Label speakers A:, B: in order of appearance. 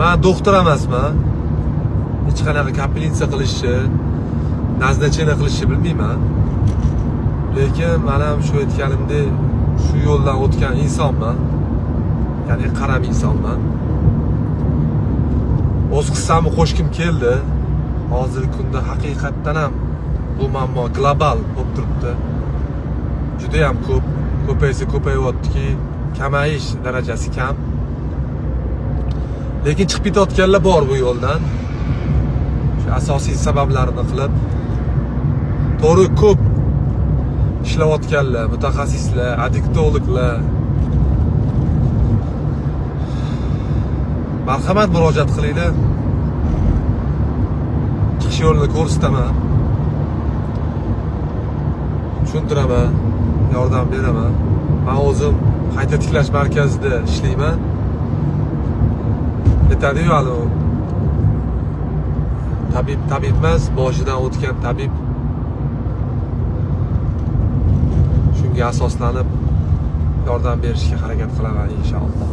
A: Men doktor emasman. Hech qanaqa kapelsiya qilishni, nazначение qilishni bilmayman. Lekin men ham shu aytganimdek, shu yo'ldan o'tgan insonman. Ya'ni qaram insonman. O'z qissamni qo'shkim keldi. Hozirgi kunda haqiqatdan ham bu muammo global bo'lib turibdi. Juda ham ko'paysa ko'payyaptiki, kamayish darajasi kam. Lekin chiqib ketayotganlar bor bu yo'ldan. Shu asosiy sabablarini qilib, to'g'ri ko'p ishlayotganlar, mutaxassislar, adiktologlar marhamat murojaat qilinglar. Chiqish yo'lini ko'rsataman. Tushuntiraman, yordam beraman. Men o'zim qayta tiklash markazida ishlayman. Aytadi-yu, hali tabib emas, boshidan o'tgan tabib. Shunga asoslanib yordam berishga harakat qilaman inshaalloh.